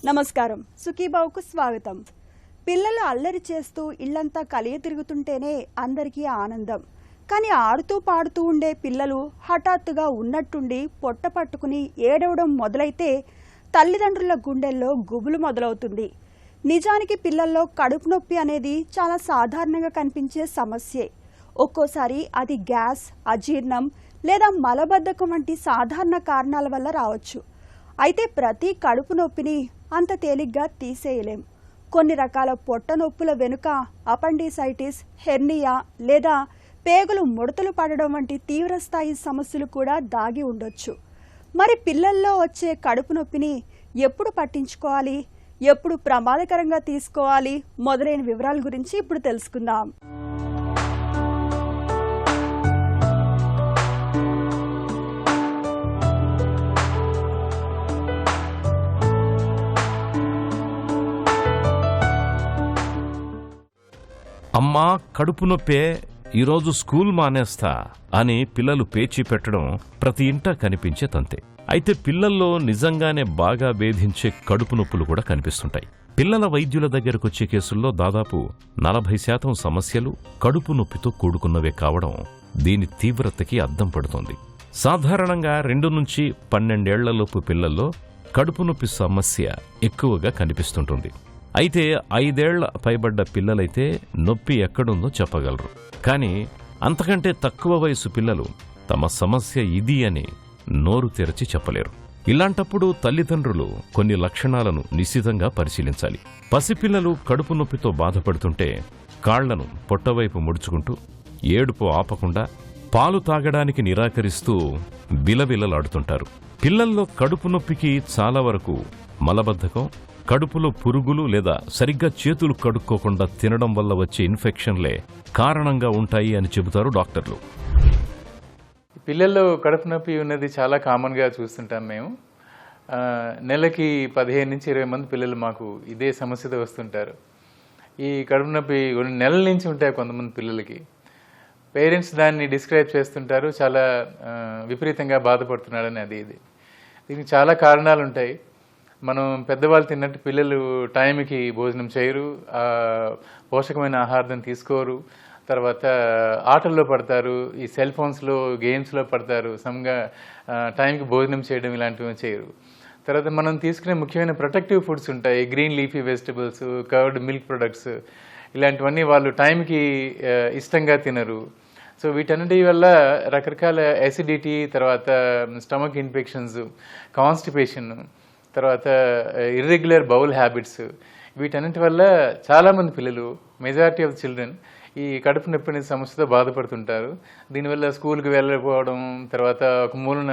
నమస్కారం సుఖీబావుకు స్వాగతం. పిల్లలు అల్లరి చేస్తూ ఇల్లంతా కలియ తిరుగుతుంటేనే అందరికీ ఆనందం. కానీ ఆడుతూ పాడుతూ ఉండే పిల్లలు హఠాత్తుగా ఉన్నట్టుండి పొట్ట పట్టుకుని ఏడవడం మొదలైతే తల్లిదండ్రుల గుండెల్లో గుబులు మొదలవుతుంది. నిజానికి పిల్లల్లో కడుపు నొప్పి అనేది చాలా సాధారణంగా కనిపించే సమస్యే. ఒక్కోసారి అది గ్యాస్, అజీర్ణం లేదా మలబద్ధకం వంటి సాధారణ కారణాల వల్ల రావచ్చు. అయితే ప్రతి కడుపు నొప్పిని అంత తేలిగ్గా తీసేయలేం. కొన్ని రకాల పొట్ట నొప్పుల వెనుక అపెండిసైటిస్, హెర్నియా లేదా పేగులు ముడతలు పడడం వంటి తీవ్రస్థాయి సమస్యలు కూడా దాగి ఉండొచ్చు. మరి పిల్లల్లో వచ్చే కడుపు నొప్పిని ఎప్పుడు పట్టించుకోవాలి, ఎప్పుడు ప్రమాదకరంగా తీసుకోవాలి మొదలైన వివరాల గురించి ఇప్పుడు తెలుసుకుందాం. అమ్మా కడుపు నొప్పే, ఈరోజు స్కూల్ మానేస్తా అని పిల్లలు పేచీ పెట్టడం ప్రతి ఇంటా కనిపించే తంతే. అయితే పిల్లల్లో నిజంగానే బాగా వేధించే కడుపు నొప్పులు కూడా కనిపిస్తుంటాయి. పిల్లల వైద్యుల దగ్గరకొచ్చే కేసుల్లో దాదాపు 40% సమస్యలు కడుపు నొప్పితో కూడుకున్నవే కావడం దీని తీవ్రతకి అద్దం పడుతోంది. సాధారణంగా 2 నుంచి 12 ఏళ్లలోపు పిల్లల్లో కడుపు నొప్పి సమస్య ఎక్కువగా కనిపిస్తుంటుంది. అయితే 5 ఏళ్ల పైబడ్డ పిల్లలైతే నొప్పి ఎక్కడుందో చెప్పగలరు. కానీ అంతకంటే తక్కువ వయసు పిల్లలు తమ సమస్య ఇది అని నోరు తెరచి చెప్పలేరు. ఇలాంటప్పుడు తల్లిదండ్రులు కొన్ని లక్షణాలను నిశితంగా పరిశీలించాలి. పసిపిల్లలు కడుపు నొప్పితో బాధపడుతుంటే కాళ్లను పొట్టవైపు ముడుచుకుంటూ ఏడుపు ఆపకుండా పాలు తాగడానికి నిరాకరిస్తూ బిలబిలలాడుతుంటారు. పిల్లల్లో కడుపు నొప్పికి చాలా వరకు మలబద్ధకం, కడుపులో పురుగులు లేదా సరిగ్గా చేతులు కడుక్కోకుండా తినడం వల్ల వచ్చే ఇన్ఫెక్షన్లే కారణంగా ఉంటాయి అని చెబుతారు డాక్టర్లు. పిల్లల్లో కడుపు నొప్పి ఉన్నది చాలా కామన్గా చూస్తుంటాం మేము. నెలకి 15 నుంచి 20 మంది పిల్లలు మాకు ఇదే సమస్యతో వస్తుంటారు. ఈ కడుపు నొప్పి కొన్ని నెలల నుంచి ఉంటాయి కొంతమంది పిల్లలకి. పేరెంట్స్ దాన్ని డిస్క్రైబ్ చేస్తుంటారు, చాలా విపరీతంగా బాధపడుతున్నాడని. ఇది దీనికి చాలా కారణాలు ఉంటాయి. మనం పెద్దవాళ్ళు తిన్నట్టు పిల్లలు టైంకి భోజనం చేయరు, పోషకమైన ఆహారం తీసుకోరు, తర్వాత ఆటల్లో పడతారు, ఈ సెల్ ఫోన్స్లో గేమ్స్లో పడతారు, సమంగా టైంకి భోజనం చేయడం ఇలాంటివి చేయరు. తర్వాత మనం తీసుకునే ముఖ్యమైన ప్రొటెక్టివ్ ఫుడ్స్ ఉంటాయి, green leafy vegetables, curd milk products, ఇలాంటివన్నీ వాళ్ళు టైంకి ఇష్టంగా తినరు. సో వీటన్నిటి వల్ల రకరకాల ఎసిడిటీ, తర్వాత స్టమక్ ఇన్ఫెక్షన్స్, కాన్స్టిపేషన్, తర్వాత ఇర్రెగ్యులర్ బౌల్ హ్యాబిట్స్, వీటన్నిటి వల్ల చాలామంది పిల్లలు, మెజారిటీ ఆఫ్ చిల్డ్రన్, ఈ కడుపు నొప్పి అనే సమస్యతో బాధపడుతుంటారు. దీనివల్ల స్కూల్కి వెళ్ళకపోవడం, తర్వాత ఒక మూలన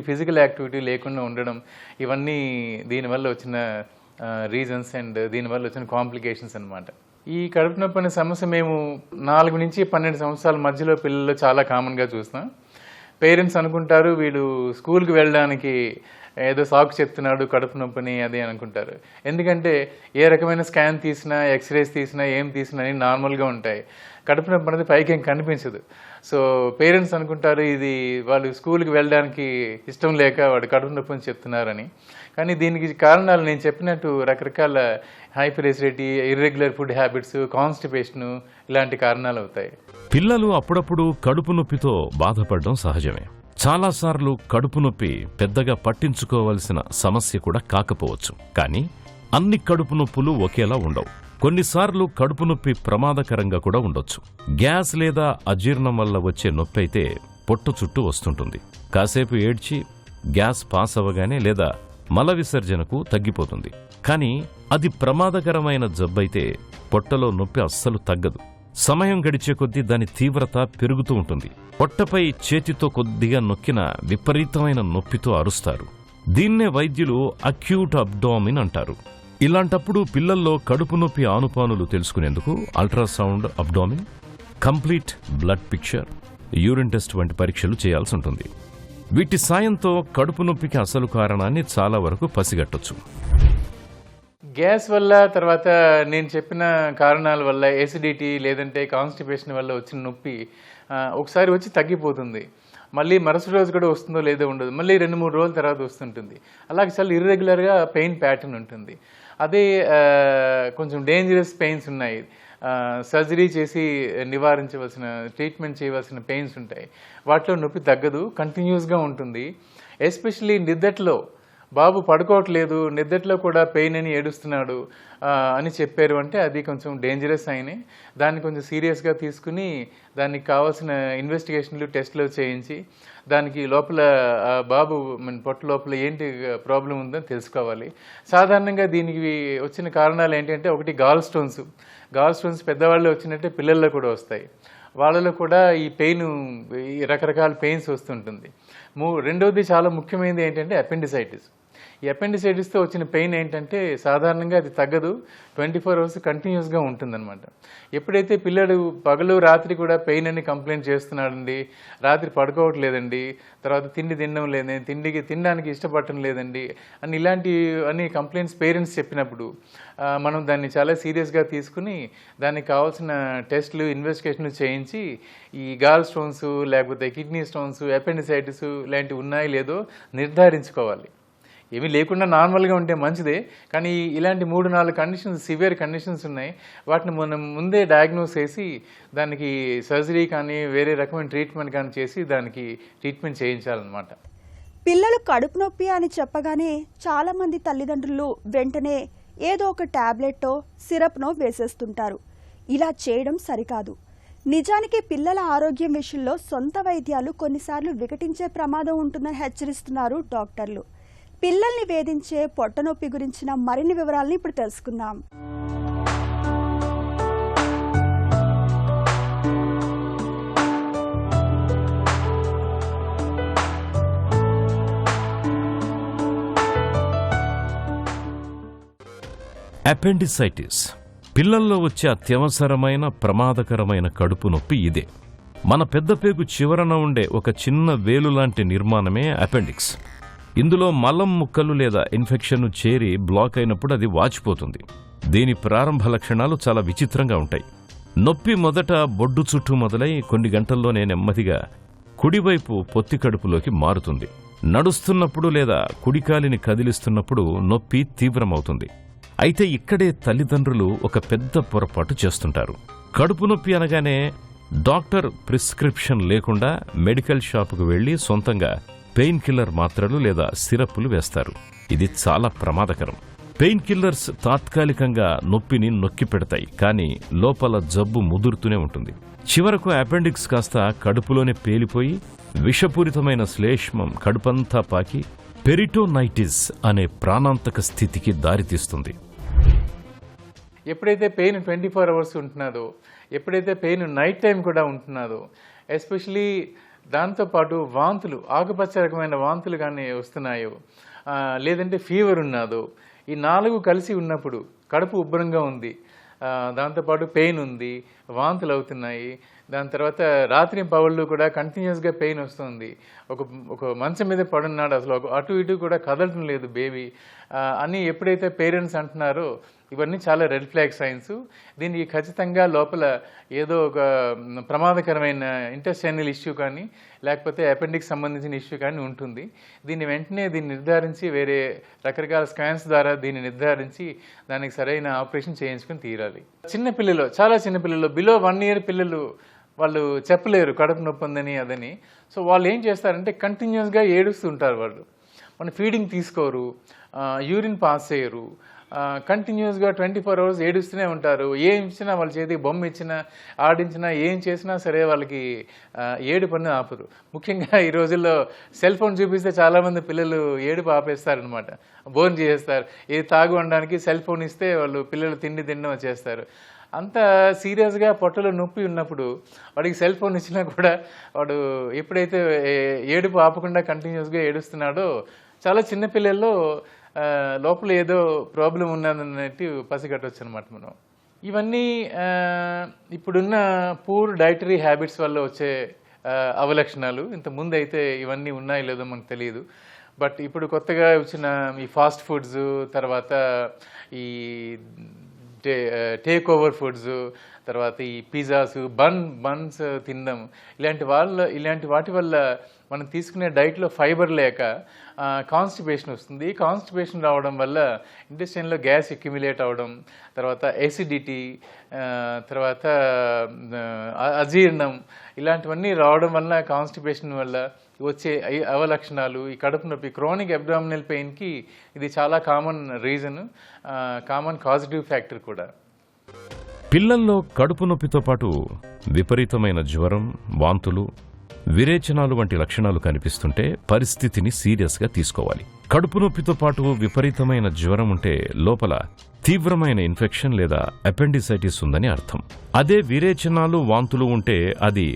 ఫిజికల్ యాక్టివిటీ లేకుండా ఉండడం, ఇవన్నీ దీనివల్ల వచ్చిన రీజన్స్ అండ్ దీనివల్ల వచ్చిన కాంప్లికేషన్స్ అన్నమాట. ఈ కడుపు నొప్పి అనే సమస్య మేము 4 నుంచి 12 సంవత్సరాల మధ్యలో పిల్లల్లో చాలా కామన్గా చూస్తాం. పేరెంట్స్ అనుకుంటారు వీడు స్కూల్కి వెళ్ళడానికి ఏదో సాకు చెప్తున్నాడు కడుపు నొప్పిని అది అనుకుంటారు. ఎందుకంటే ఏ రకమైన స్కాన్ తీసినా, ఎక్స్రేస్ తీసినా, ఏం తీసినా అని నార్మల్గా ఉంటాయి. కడుపు నొప్పి అనేది పైకి ఏం కనిపించదు. సో పేరెంట్స్ అనుకుంటారు ఇది వాళ్ళు స్కూల్కి వెళ్ళడానికి ఇష్టం లేక వాడు కడుపు నొప్పి అని చెప్తున్నారని. కానీ దీనికి కారణాలు నేను చెప్పినట్టు రకరకాల hyper acidity, irregular food habits, constipation, ఇలాంటి కారణాలు అవుతాయి. పిల్లలు అప్పుడప్పుడు కడుపు నొప్పితో బాధపడడం సహజమే. చాలాసార్లు కడుపు నొప్పి పెద్దగా పట్టించుకోవలసిన సమస్య కూడా కాకపోవచ్చు. కానీ అన్ని కడుపు నొప్పులు ఒకేలా ఉండవు. కొన్నిసార్లు కడుపు నొప్పి ప్రమాదకరంగా కూడా ఉండొచ్చు. గ్యాస్ లేదా అజీర్ణం వల్ల వచ్చే నొప్పి అయితే పొట్ట చుట్టూ వస్తుంటుంది. కాసేపు ఏడ్చి గ్యాస్ పాస్ అవ్వగానే లేదా మల విసర్జనకు తగ్గిపోతుంది. కానీ అది ప్రమాదకరమైన జబ్బైతే పొట్టలో నొప్పి అస్సలు తగ్గదు. సమయం గడిచే కొద్దీ దాని తీవ్రత పెరుగుతూ ఉంటుంది. పొట్టపై చేతితో కొద్దిగా నొక్కిన విపరీతమైన నొప్పితో అరుస్తారు. దీన్నే వైద్యులు అక్యూట్ అబ్డామిన్ అంటారు. ఇలాంటప్పుడు పిల్లల్లో కడుపు నొప్పి ఆనుపానులు తెలుసుకునేందుకు ultrasound abdomen, complete blood picture, urine test వంటి పరీక్షలు చేయాల్సి ఉంటుంది. వీటి సాయంతో కడుపు నొప్పికి అసలు కారణాన్ని చాలా వరకు పసిగట్టొచ్చు. గ్యాస్ వల్ల, తర్వాత నేను చెప్పిన కారణాల వల్ల, ఎసిడిటీ లేదంటే కాన్స్టిపేషన్ వల్ల వచ్చిన నొప్పి ఒకసారి వచ్చి తగ్గిపోతుంది. మళ్ళీ మరుసటి రోజు కూడా వస్తుందో లేదో ఉండదు, మళ్ళీ 2-3 రోజుల తర్వాత వస్తుంటుంది. అలాగే చాలా ఇర్రెగ్యులర్గా పెయిన్ ప్యాటర్న్ ఉంటుంది. అదే కొంచెం డేంజరస్ పెయిన్స్ ఉన్నాయి, సర్జరీ చేసి నివారించవలసిన, ట్రీట్మెంట్ చేయవలసిన పెయిన్స్ ఉంటాయి. వాటిలో నొప్పి తగ్గదు, కంటిన్యూస్గా ఉంటుంది. ఎస్పెషలీ నిద్దట్లో బాబు పడుకోవట్లేదు, నిద్దట్లో కూడా పెయిన్ అని ఏడుస్తున్నాడు అని చెప్పారు అంటే అది కొంచెం డేంజరస్ అయినే. దాన్ని కొంచెం సీరియస్గా తీసుకుని దానికి కావాల్సిన ఇన్వెస్టిగేషన్లు, టెస్ట్లు చేయించి దానికి లోపల బాబు పొట్ట లోపల ఏంటి ప్రాబ్లం ఉందని తెలుసుకోవాలి. సాధారణంగా దీనికి వచ్చిన కారణాలు ఏంటంటే, ఒకటి గాల్ స్టోన్స్ పెద్దవాళ్ళు వచ్చినట్టే పిల్లల్లో కూడా వస్తాయి. వాళ్ళలో కూడా ఈ పెయిన్, ఈ రకరకాల పెయిన్స్ వస్తుంటుంది. రెండవది చాలా ముఖ్యమైనది ఏంటంటే అపెండిసైటిస్. ఈ అపెండిసైటిస్తో వచ్చిన పెయిన్ ఏంటంటే సాధారణంగా అది తగ్గదు, 24 hours కంటిన్యూస్గా ఉంటుందన్నమాట. ఎప్పుడైతే పిల్లడు పగలు రాత్రి కూడా పెయిన్ అని కంప్లైంట్ చేస్తున్నాడండి, రాత్రి పడుకోవట్లేదండి, తర్వాత తిండి తినడం లేదండి, తినడానికి ఇష్టపడటం లేదండి అని ఇలాంటి అన్ని కంప్లైంట్స్ పేరెంట్స్ చెప్పినప్పుడు మనం దాన్ని చాలా సీరియస్గా తీసుకుని దానికి కావాల్సిన టెస్టులు, ఇన్వెస్టిగేషన్లు చేయించి ఈ గాల్ స్టోన్స్ లేకపోతే కిడ్నీ స్టోన్స్, అపెండిసైటిస్ ఇలాంటివి ఉన్నాయో లేదో నిర్ధారించుకోవాలి. ఏమీ లేకుండా నార్మల్గా ఉంటే మంచిదే, కానీ ఇలాంటి 3-4 కండిషన్స్, సివియర్ కండిషన్స్ ఉన్నాయి. వాటిని మనం ముందే డయాగ్నోస్ చేసి దానికి సర్జరీ కానీ వేరే రకమైన ట్రీట్మెంట్ కానీ చేసి దానికి ట్రీట్మెంట్ చేయించాలన్నమాట. పిల్లలు కడుపు నొప్పి అని చెప్పగానే చాలామంది తల్లిదండ్రులు వెంటనే ఏదో ఒక టాబ్లెట్టో సిరప్నో వేసేస్తుంటారు. ఇలా చేయడం సరికాదు. నిజానికి పిల్లల ఆరోగ్యం విషయంలో సొంత వైద్యాలు కొన్నిసార్లు వికటించే ప్రమాదం ఉంటుందని హెచ్చరిస్తున్నారు డాక్టర్లు. పిల్లల్ని వేధించే పొట్టనొప్పి గురించిన మరిన్ని వివరాలను ఇప్పుడు తెలుసుకుందాం. అపెండిసైటిస్ పిల్లల్లో వచ్చే అత్యవసరమైన ప్రమాదకరమైన కడుపు నొప్పి ఇదే. మన పెద్దపేగు చివరన ఉండే ఒక చిన్న వేలులాంటి నిర్మాణమే అపెండిక్స్. ఇందులో మలం ముక్కలు లేదా ఇన్ఫెక్షన్ చేరి బ్లాక్ అయినప్పుడు అది వాచిపోతుంది. దీని ప్రారంభ లక్షణాలు చాలా విచిత్రంగా ఉంటాయి. నొప్పి మొదట బొడ్డు చుట్టూ మొదలై కొన్ని గంటల్లోనే నెమ్మదిగా కుడివైపు పొత్తి కడుపులోకి మారుతుంది. నడుస్తున్నప్పుడు లేదా కుడికాలిని కదిలిస్తున్నప్పుడు నొప్పి తీవ్రమవుతుంది. అయితే ఇక్కడే తల్లిదండ్రులు ఒక పెద్ద పొరపాటు చేస్తుంటారు. కడుపు నొప్పి అనగానే డాక్టర్ ప్రిస్క్రిప్షన్ లేకుండా మెడికల్ షాపుకు వెళ్లి సొంతంగా పెయిన్ కిల్లర్ మాత్రలు లేదా సిరప్పులు వేస్తారు. ఇది చాలా ప్రమాదకరం. పెయిన్ కిల్లర్స్ తాత్కాలికంగా నొప్పిని నొక్కి పెడతాయి, కానీ లోపల జబ్బు ముదురుతూనే ఉంటుంది. చివరకు అపెండిక్స్ కాస్త కడుపులోనే పేలిపోయి విషపూరితమైన శ్లేష్మం కడుపంతా పాకి పెరిటోనైటిస్ అనే ప్రాణాంతక స్థితికి దారితీస్తుంది. ఎప్పుడైతే పెయిన్ 24 hours ఉంటున్నదో, ఎప్పుడైతే పెయిన్ నైట్ టైం కూడా ఉంటున్నదో, ఎస్పెషలీ దాంతోపాటు వాంతులు, ఆకుపచ్చ రకమైన వాంతులు కానీ వస్తున్నాయో, లేదంటే ఫీవర్ ఉన్నదో, ఈ 4 కలిసి ఉన్నప్పుడు కడుపు ఉబ్బరంగా ఉంది, దాంతోపాటు పెయిన్ ఉంది, వాంతులు అవుతున్నాయి, దాని తర్వాత రాత్రి పగళ్ళు కూడా కంటిన్యూస్గా పెయిన్ వస్తుంది, ఒక మంచం మీద పడున్నాడు, అసలు అటు ఇటు కూడా కదలటం లేదు బేబీ అని ఎప్పుడైతే పేరెంట్స్ అంటున్నారో ఇవన్నీ చాలా రెడ్ ఫ్లాగ్ సైన్స్. దీనికి ఖచ్చితంగా లోపల ఏదో ఒక ప్రమాదకరమైన ఇంటెస్టైనల్ ఇష్యూ కానీ లేకపోతే అపెండిక్స్ సంబంధించిన ఇష్యూ కానీ ఉంటుంది. వెంటనే దీన్ని నిర్ధారించి వేరే రకరకాల స్కాన్స్ ద్వారా దీన్ని నిర్ధారించి దానికి సరైన ఆపరేషన్ చేయించుకుని తీరాలి. చిన్నపిల్లలు, చాలా చిన్నపిల్లలు, బిలో 1 year పిల్లలు వాళ్ళు చెప్పలేరు కడుపు నొప్పి ఉందని అదని. సో వాళ్ళు ఏం చేస్తారంటే కంటిన్యూస్గా ఏడుస్తుంటారు. వాళ్ళు మన ఫీడింగ్ తీసుకోరు, యూరిన్ పాస్ చేయరు, కంటిన్యూస్గా 24 hours ఏడుస్తూనే ఉంటారు. ఏం ఇచ్చినా వాళ్ళ చేతికి బొమ్మ ఇచ్చినా, ఆడించినా, ఏం చేసినా సరే వాళ్ళకి ఏడుపు అనేది ఆపరు. ముఖ్యంగా ఈ రోజుల్లో సెల్ ఫోన్ చూపిస్తే చాలామంది పిల్లలు ఏడుపు ఆపేస్తారనమాట, బోన్ చేసేస్తారు. ఏది తాగు అనడానికి సెల్ ఫోన్ ఇస్తే వాళ్ళు పిల్లలు తిండి తినడం చేస్తారు. అంత సీరియస్గా పొట్టలో నొప్పి ఉన్నప్పుడు వాడికి సెల్ ఫోన్ ఇచ్చినా కూడా వాడు ఎప్పుడైతే ఏడుపు ఆపకుండా కంటిన్యూస్గా ఏడుస్తున్నాడో చాలా చిన్నపిల్లల్లో లోపల ఏదో ప్రాబ్లం ఉన్నదన్నట్టు పసిగట్టవచ్చు అనమాట మనం. ఇవన్నీ ఇప్పుడున్న పూర్ డైటరీ హ్యాబిట్స్ వల్ల వచ్చే అవలక్షణాలు. ఇంతకుముందు అయితే ఇవన్నీ ఉన్నాయో లేదో మనకు తెలియదు. బట్ ఇప్పుడు కొత్తగా వచ్చిన ఈ ఫాస్ట్ ఫుడ్స్, తర్వాత ఈ టేక్ ఓవర్ ఫుడ్స్, తర్వాత ఈ పిజ్జాస్ బన్స్ తినడం, ఇలాంటి వాటి వల్ల మనం తీసుకునే డైట్లో ఫైబర్ లేక కాన్స్టిపేషన్ వస్తుంది. కాన్స్టిపేషన్ రావడం వల్ల ఇంటెస్టైన్లో గ్యాస్ అక్యుములేట్ అవ్వడం, తర్వాత ఎసిడిటీ, తర్వాత అజీర్ణం, ఇలాంటివన్నీ రావడం వల్ల కాన్స్టిపేషన్ వల్ల వచ్చే అవలక్షణాలు, ఈ కడుపు నొప్పి, క్రోనిక్ అబ్డామినల్ పెయిన్కి ఇది చాలా common reason, common causative factor కూడా. పిల్లల్లో కడుపు నొప్పితో పాటు విపరీతమైన జ్వరం, వాంతులు, విరేచనాలు వంటి లక్షణాలు కనిపిస్తుంటే పరిస్థితిని సీరియస్గా తీసుకోవాలి. కడుపు నొప్పితో పాటు విపరీతమైన జ్వరం ఉంటే లోపల తీవ్రమైన ఇన్ఫెక్షన్ లేదా అపెండిసైటిస్ ఉందని అర్థం. అదే విరేచనాలు, వాంతులు ఉంటే అది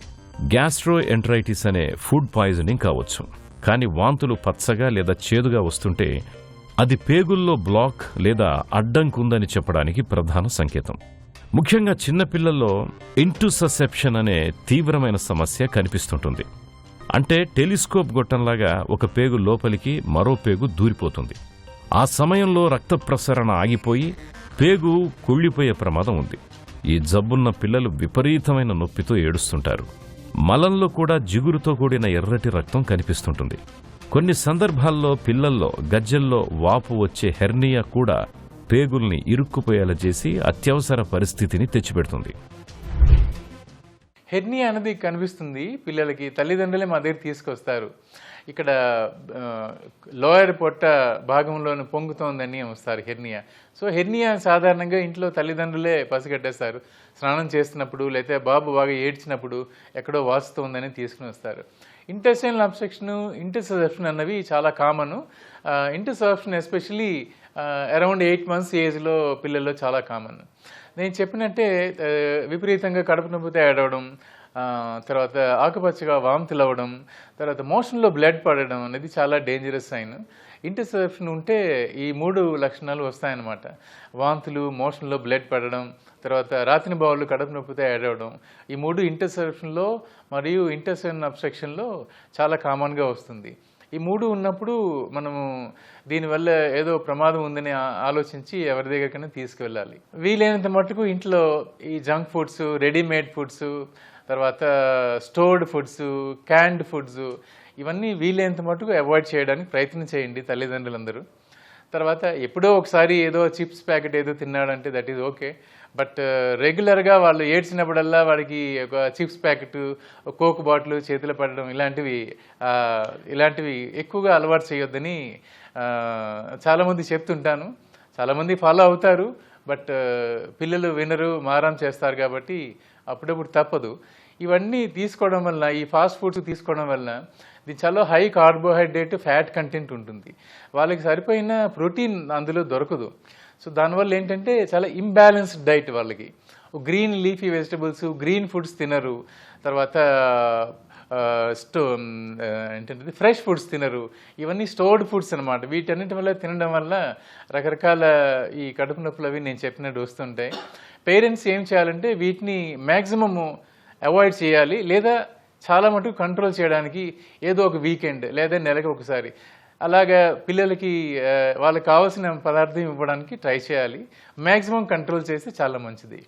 గ్యాస్ట్రోఎంటరైటిస్ అనే ఫుడ్ పాయిజనింగ్ కావచ్చు. కానీ వాంతులు పచ్చగా లేదా చేదుగా వస్తుంటే అది పేగుల్లో బ్లాక్ లేదా అడ్డంకుందని చెప్పడానికి ప్రధాన సంకేతం. ముఖ్యంగా చిన్నపిల్లల్లో ఇంటుససెప్షన్ అనే తీవ్రమైన సమస్య కనిపిస్తుంటుంది. అంటే టెలిస్కోప్ గొట్టంలాగా ఒక పేగు లోపలికి మరో పేగు దూరిపోతుంది. ఆ సమయంలో రక్త ప్రసరణ ఆగిపోయి పేగు కుళ్ళిపోయే ప్రమాదం ఉంది. ఈ జబ్బున్న పిల్లలు విపరీతమైన నొప్పితో ఏడుస్తుంటారు. మలంలో కూడా జిగురుతో కూడిన ఎర్రటి రక్తం కనిపిస్తుంటుంది. కొన్ని సందర్భాల్లో పిల్లల్లో గజ్జల్లో వాపు వచ్చే హెర్నియా కూడా పేగుల్ని ఇరుక్కుపోయేలా చేసి అత్యవసర పరిస్థితిని తెచ్చిపెడుతుంది. హెర్నియా అనేది కనిపిస్తుంది పిల్లలకి, తల్లిదండ్రులే మా దగ్గర తీసుకొస్తారు. ఇక్కడ లోయర్ పొట్ట భాగంలోనే పొంగుతోందని వస్తారు హెర్నియా. సో హెర్నియా సాధారణంగా ఇంట్లో తల్లిదండ్రులే పసిగట్టేస్తారు. స్నానం చేస్తున్నప్పుడు లేకపోతే బాబు బాగా ఏడ్చినప్పుడు ఎక్కడో వాస్తోందని తీసుకుని వస్తారు. ఇంటెస్టైనల్ అబ్స్ట్రక్షన్, ఇంటర్సెప్షన్ అన్నవి చాలా common. Interception especially around 8 months ఏజ్లో పిల్లల్లో చాలా కామన్. నేను చెప్పినట్టే విపరీతంగా కడుపు నొప్పితో ఏడవడం, తర్వాత ఆకుపచ్చగా వాంతులు అవ్వడం, తర్వాత మోషన్లో బ్లడ్ పడడం అనేది చాలా డేంజరస్ సైన్. ఇంటర్సెప్షన్ ఉంటే ఈ 3 లక్షణాలు వస్తాయన్నమాట. వాంతులు, మోషన్లో బ్లడ్ పడడం, తర్వాత రాత్రి బావులు కడుపు నొప్పితో ఏడవడం. ఈ 3 ఇంటర్సెప్షన్లో మరియు ఇంటెస్టైనల్ అబ్స్ట్రక్షన్లో చాలా కామన్గా వస్తుంది. ఈ 3 ఉన్నప్పుడు మనము దీనివల్ల ఏదో ప్రమాదం ఉందని ఆలోచించి ఎవరి దగ్గరికైనా తీసుకువెళ్ళాలి. వీలైనంత మటుకు ఇంట్లో ఈ జంక్ ఫుడ్స్, రెడీమేడ్ ఫుడ్స్, తర్వాత స్టోర్డ్ ఫుడ్స్, క్యాన్డ్ ఫుడ్స్, ఇవన్నీ వీలైనంత మటుకు అవాయిడ్ చేయడానికి ప్రయత్నం చేయండి తల్లిదండ్రులందరూ. తర్వాత ఎప్పుడో ఒకసారి ఏదో చిప్స్ ప్యాకెట్ ఏదో తిన్నాడంటే దట్ ఈజ్ ఓకే. బట్ రెగ్యులర్గా వాళ్ళు ఏడ్చినప్పుడల్లా వాడికి ఒక చిప్స్ ప్యాకెట్, కోక్ బాటిల్ చేతిలో పడడం, ఇలాంటివి ఎక్కువగా అలవాటు చేయొద్దని చాలామంది చెప్తుంటాను. చాలామంది ఫాలో అవుతారు, బట్ పిల్లలు వినరు, మారం చేస్తారు. కాబట్టి అప్పుడప్పుడు తప్పదు. ఇవన్నీ తీసుకోవడం వల్ల, ఈ ఫాస్ట్ ఫుడ్స్ తీసుకోవడం వల్ల ఇది చాలా హై కార్బోహైడ్రేట్, ఫ్యాట్ కంటెంట్ ఉంటుంది. వాళ్ళకి సరిపోయిన ప్రోటీన్ అందులో దొరకదు. సో దానివల్ల ఏంటంటే చాలా ఇంబ్యాలెన్స్డ్ డైట్ వాళ్ళకి. Green leafy vegetables, green foods తినరు. తర్వాత ఏంటంటే ఫ్రెష్ ఫుడ్స్ తినరు. ఇవన్నీ స్టోర్డ్ ఫుడ్స్ అనమాట. వీటన్నిటి వల్ల తినడం వల్ల రకరకాల ఈ కడుపు నొప్పులు అవి నేను చెప్పినట్టు వస్తుంటాయి. పేరెంట్స్ ఏం చేయాలంటే వీటిని మ్యాక్సిమము అవాయిడ్ చేయాలి, లేదా చాలా మటుకు కంట్రోల్ చేయడానికి ఏదో ఒక వీకెండ్ లేదా నెలకు ఒకసారి అలాగా పిల్లలకి వాళ్ళకి కావాల్సిన పదార్థం ఇవ్వడానికి ట్రై చేయాలి. మ్యాక్సిమం కంట్రోల్ చేస్తే చాలా మంచిది.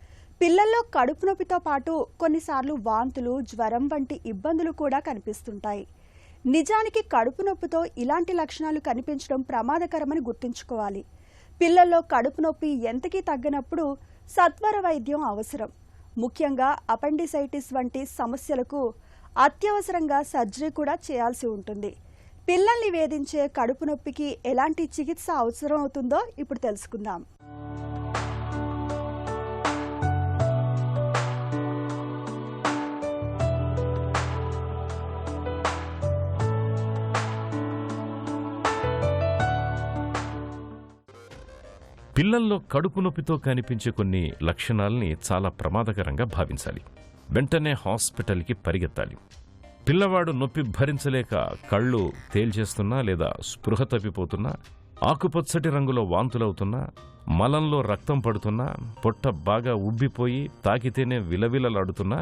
పిల్లల్లో కడుపు నొప్పితో పాటు కొన్నిసార్లు వాంతులు, జ్వరం వంటి ఇబ్బందులు కూడా కనిపిస్తుంటాయి. నిజానికి కడుపు నొప్పితో ఇలాంటి లక్షణాలు కనిపించడం ప్రమాదకరమని గుర్తుంచుకోవాలి. పిల్లల్లో కడుపు నొప్పి ఎంతకీ తగ్గనప్పుడు సత్వర వైద్యం అవసరం. ముఖ్యంగా అపెండిసైటిస్ వంటి సమస్యలకు అత్యవసరంగా సర్జరీ కూడా చేయాల్సి ఉంటుంది. పిల్లల్ని వేధించే కడుపు నొప్పికి ఎలాంటి చికిత్స అవసరం అవుతుందో ఇప్పుడు తెలుసుకుందాం. పిల్లల్లో కడుపు నొప్పితో కనిపించే కొన్ని లక్షణాల్ని చాలా ప్రమాదకరంగా భావించాలి. వెంటనే హాస్పిటల్కి పరిగెత్తాలి. పిల్లవాడు నొప్పి భరించలేక కళ్ళు తేల్చేస్తున్నా లేదా స్పృహ తప్పిపోతున్నా, ఆకుపచ్చటి రంగులో వాంతులవుతున్నా, మలంలో రక్తం పడుతున్నా, పొట్ట బాగా ఉబ్బిపోయి తాకితేనే విలవిలలాడుతున్నా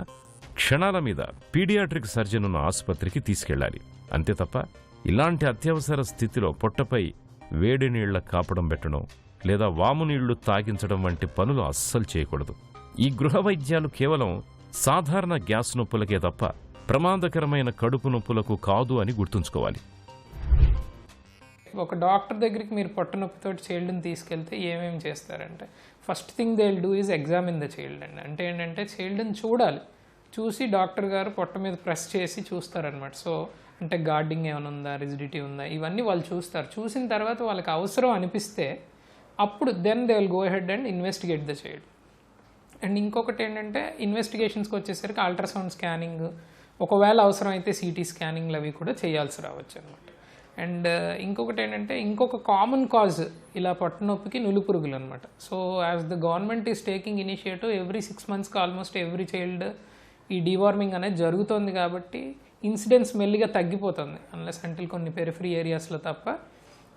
క్షణాల మీద పీడియాట్రిక్ సర్జన్ ఉన్న ఆసుపత్రికి తీసుకెళ్లాలి. అంతే తప్ప ఇలాంటి అత్యవసర స్థితిలో పొట్టపై వేడి నీళ్ల కాపడం పెట్టడం లేదా వాము నీళ్లు తాగించడం వంటి పనులు అస్సలు చేయకూడదు. ఈ గృహ వైద్యాలు కేవలం సాధారణ గ్యాస్ నొప్పులకే తప్ప ప్రమాదకరమైన కడుపు నొప్పులకు కాదు అని గుర్తుంచుకోవాలి. ఒక డాక్టర్ దగ్గరికి మీరు పొట్ట నొప్పితోటి చైల్డ్ని తీసుకెళ్తే ఏమేమి చేస్తారంటే first thing they will do is examine the child అండి. అంటే ఏంటంటే చైల్డ్ని చూడాలి, చూసి డాక్టర్ గారు పొట్ట మీద ప్రెస్ చేసి చూస్తారనమాట. సో అంటే గార్డింగ్ ఏమైనా ఉందా, రిజిడిటీ ఉందా, ఇవన్నీ వాళ్ళు చూస్తారు. చూసిన తర్వాత వాళ్ళకి అవసరం అనిపిస్తే అప్పుడు then they will go head and investigate the child. And ఇంకొకటి ఏంటంటే ఇన్వెస్టిగేషన్స్కి వచ్చేసరికి అల్ట్రాసౌండ్ స్కానింగ్, ఒకవేళ అవసరం అయితే సిటీ స్కానింగ్లు అవి కూడా చేయాల్సి రావచ్చు అనమాట. అండ్ ఇంకొకటి ఏంటంటే ఇంకొక కామన్ కాజ్ ఇలా పొట్ట నొప్పికి నులిపురుగులు అనమాట. So as the government is taking initiative every 6 monthsకి ఆల్మోస్ట్ ఎవ్రీ చైల్డ్ ఈ డీవార్మింగ్ అనేది జరుగుతుంది కాబట్టి ఇన్సిడెన్స్ మెల్లిగా తగ్గిపోతుంది అన్లెస్ అంటిల్ కొన్ని పెరిఫరీ ఏరియాస్లో తప్ప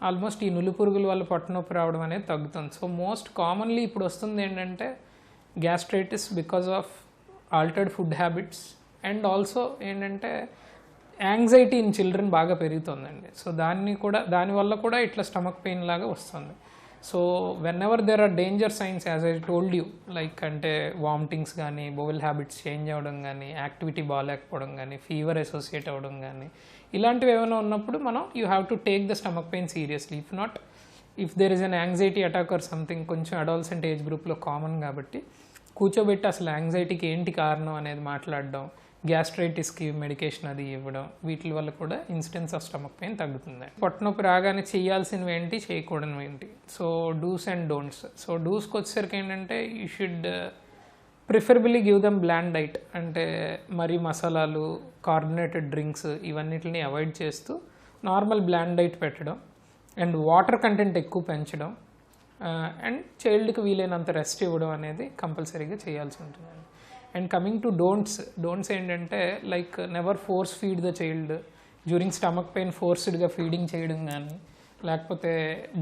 ఆల్మోస్ట్ ఈ నులిపురుగుల వల్ల పొట్ట నొప్పి రావడం అనేది తగ్గుతుంది. సో మోస్ట్ కామన్లీ ఇప్పుడు వస్తుంది ఏంటంటే gastritis because of altered food habits and also ఏంటంటే యాంగ్జైటీ ఇన్ చిల్డ్రన్ బాగా పెరుగుతుందండి. సో దానివల్ల కూడా ఇట్లా స్టమక్ పెయిన్ లాగా వస్తుంది. So whenever there are danger signs as I told you, like అంటే వామిటింగ్స్ కానీ, బోవెల్ హ్యాబిట్స్ చేంజ్ అవ్వడం కానీ, యాక్టివిటీ బాగాలేకపోవడం కానీ, ఫీవర్ అసోసియేట్ అవ్వడం కానీ, ఇలాంటివి ఏమైనా ఉన్నప్పుడు మనం you have to take the stomach pain seriously. If there is an anxiety attack or something, కొంచెం అడాల్సెంట్ ఏజ్ గ్రూప్లో కామన్ కాబట్టి కూర్చోబెట్టి అసలు యాంగ్జైటీకి ఏంటి కారణం అనేది మాట్లాడడం, గ్యాస్ట్రైటిస్కి మెడికేషన్ అది ఇవ్వడం, వీటి వల్ల కూడా ఇన్సిడెన్స్ ఆఫ్ స్టమక్ పెయిన్ తగ్గుతుంది. పొట్ట నొప్పి రాగానే చేయాల్సినవి ఏంటి, చేయకూడనివి ఏంటి, so dos and don'ts. So డూస్కి వచ్చేసరికి ఏంటంటే you should preferably give them bland diet, అంటే మరీ మసాలాలు, కార్బోనేటెడ్ డ్రింక్స్ ఇవన్నిటిని అవాయిడ్ చేస్తూ నార్మల్ బ్లాండ్ డైట్ పెట్టడం అండ్ వాటర్ కంటెంట్ ఎక్కువ పెంచడం అండ్ చైల్డ్కి వీలైనంత రెస్ట్ ఇవ్వడం అనేది కంపల్సరీగా చేయాల్సి ఉంటుంది. అండ్ కమింగ్ టు డోంట్స్ ఏంటంటే like never force feed the child during stomach pain. ఫోర్స్డ్గా ఫీడింగ్ చేయడం కానీ, లేకపోతే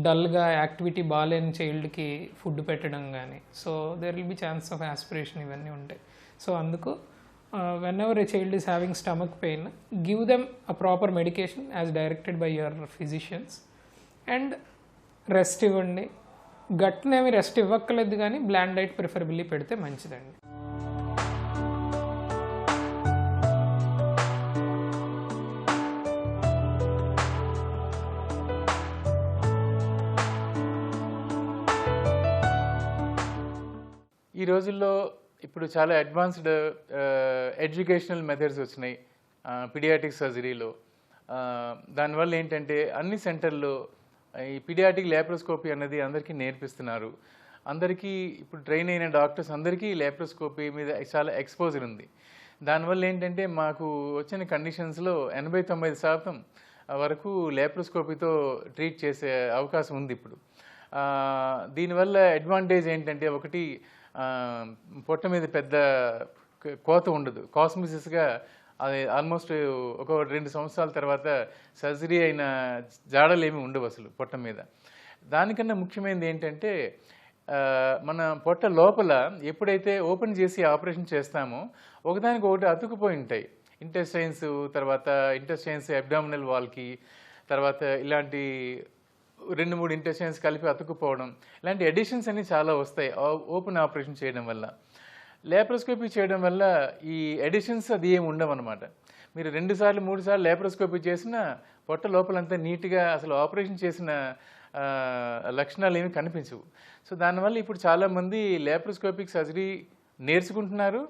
డల్గా యాక్టివిటీ బాగాలేని చైల్డ్కి ఫుడ్ పెట్టడం కానీ, so there will be chance of aspiration, ఇవన్నీ ఉంటాయి. సో అందుకు when ever a child is having stomach pain, give them a proper medication as directed by your physicians and rest ఇవ్వండి. గట్నేమి రెస్ట్ ఇవ్వక్కర్లేదు కానీ bland diet preferably పెడితే మంచిదండి. ఈ రోజుల్లో ఇప్పుడు చాలా అడ్వాన్స్డ్ ఎడ్యుకేషనల్ మెథడ్స్ వచ్చినాయి పీడియాట్రిక్ సర్జరీలో. దానివల్ల ఏంటంటే అన్ని సెంటర్లో ఈ పీడియాట్రిక్ ల్యాప్రోస్కోపీ అన్నది అందరికీ నేర్పిస్తున్నారు. అందరికీ ఇప్పుడు ట్రైన్ అయిన డాక్టర్స్ అందరికీ ల్యాప్రోస్కోపీ మీద చాలా ఎక్స్పోజర్ ఉంది. దానివల్ల ఏంటంటే మాకు వచ్చిన కండిషన్స్లో 80-90% వరకు ల్యాప్రోస్కోపీతో ట్రీట్ చేసే అవకాశం ఉంది ఇప్పుడు. దీనివల్ల అడ్వాంటేజ్ ఏంటంటే ఒకటి, పొట్ట మీద పెద్ద కోత ఉండదు, కాస్మిసిస్గా అది ఆల్మోస్ట్ ఒక 2 సంవత్సరాల తర్వాత సర్జరీ అయిన జాడలు ఏమి ఉండవు అసలు పొట్ట మీద. దానికన్నా ముఖ్యమైనది ఏంటంటే మన పొట్ట లోపల ఎప్పుడైతే ఓపెన్ చేసి ఆపరేషన్ చేస్తామో ఒకదానికి ఒకటి అతుక్కుపోయి ఉంటాయి. ఇంటెస్టైన్స్, తర్వాత ఇంటెస్టైన్స్ అబ్డామినల్ వాల్కి, తర్వాత ఇలాంటి 2-3 ఇంటెస్టైన్స్ కలిపి అతుక్కుపోవడం, ఇలాంటి ఎడిషన్స్ అన్నీ చాలా వస్తాయి ఓపెన్ ఆపరేషన్ చేయడం వల్ల. ల్యాప్రోస్కోపీ చేయడం వల్ల ఈ ఎడిషన్స్ అది ఏమి ఉండవు అనమాట. మీరు 2-3 సార్లు ల్యాప్రోస్కోపీ చేసినా పొట్ట లోపలంతా నీట్గా అసలు ఆపరేషన్ చేసిన లక్షణాలు ఏమి కనిపించవు. సో దానివల్ల ఇప్పుడు చాలామంది ల్యాప్రోస్కోపిక్ సర్జరీ నేర్చుకుంటున్నారు.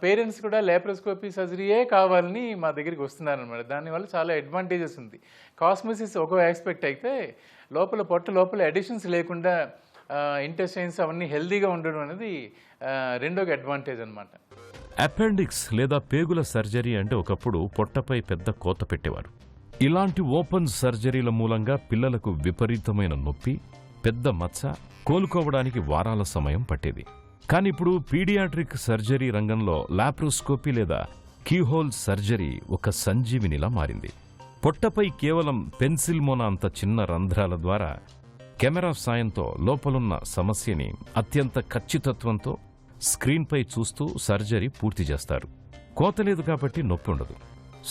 పేరెంట్స్ కూడా ల్యాప్రోస్కోపీ సర్జరీయే కావాలని మా దగ్గరికి వస్తున్నారు అనమాట. దానివల్ల చాలా అడ్వాంటేజెస్ ఉంది. కాస్మెసిస్ ఒక ఆస్పెక్ట్ అయితే పొట్ట లోపల ఎడిషన్స్ లేకుండా ఇంటెస్టైన్స్ అవన్నీ హెల్దీగా ఉండడం అనేది రెండో అడ్వాంటేజ్ అనమాట. అపెండిక్స్ లేదా పేగుల సర్జరీ అంటే ఒకప్పుడు పొట్టపై పెద్ద కోత పెట్టేవారు. ఇలాంటి ఓపెన్ సర్జరీల మూలంగా పిల్లలకు విపరీతమైన నొప్పి, పెద్ద మచ్చ, కోలుకోవడానికి వారాల సమయం పట్టేది. కానీ ఇప్పుడు పీడియాట్రిక్ సర్జరీ రంగంలో లాప్రోస్కోపీ లేదా కీహోల్ సర్జరీ ఒక సంజీవినిలా మారింది. పొట్టపై కేవలం పెన్సిల్ మోన అంత చిన్న రంధ్రాల ద్వారా కెమెరా సాయంతో లోపలున్న సమస్యని అత్యంత ఖచ్చితత్వంతో స్క్రీన్పై చూస్తూ సర్జరీ పూర్తి చేస్తారు. కోత లేదు కాబట్టి నొప్పి ఉండదు.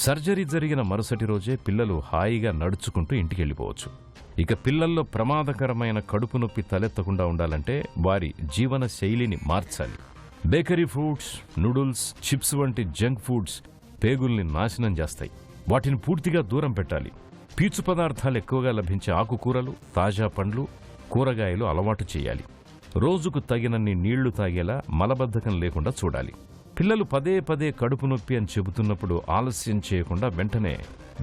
సర్జరీ జరిగిన మరుసటి రోజే పిల్లలు హాయిగా నడుచుకుంటూ ఇంటికెళ్ళిపోవచ్చు. ఇక పిల్లల్లో ప్రమాదకరమైన కడుపు నొప్పి తలెత్తకుండా ఉండాలంటే వారి జీవన శైలిని మార్చాలి. బేకరీ ఫుడ్స్, నూడిల్స్, చిప్స్ వంటి జంక్ ఫుడ్స్ పేగుల్ని నాశనం చేస్తాయి. వాటిని పూర్తిగా దూరం పెట్టాలి. పీచు పదార్థాలు ఎక్కువగా లభించే ఆకుకూరలు, తాజా పండ్లు, కూరగాయలు అలవాటు చేయాలి. రోజుకు తగినన్ని నీళ్లు తాగేలా మలబద్ధకం లేకుండా చూడాలి. పిల్లలు పదే పదే కడుపు నొప్పి అని చెబుతున్నప్పుడు ఆలస్యం చేయకుండా వెంటనే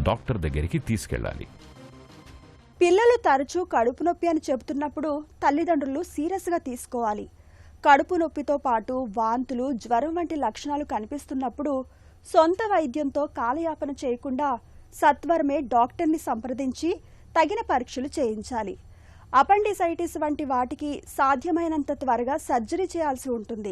డాక్టర్ దగ్గరికి తీసుకెళ్లాలి. పిల్లలు తరచూ కడుపు నొప్పి అని చెబుతున్నప్పుడు తల్లిదండ్రులు సీరియస్గా తీసుకోవాలి. కడుపు నొప్పితో పాటు వాంతులు, జ్వరం వంటి లక్షణాలు కనిపిస్తున్నప్పుడు సొంత వైద్యంతో కాలయాపన చేయకుండా సత్వరమే డాక్టర్ని సంప్రదించి తగిన పరీక్షలు చేయించాలి. అపెండిసైటిస్ వంటి వాటికి సాధ్యమైనంత త్వరగా సర్జరీ చేయాల్సి ఉంటుంది.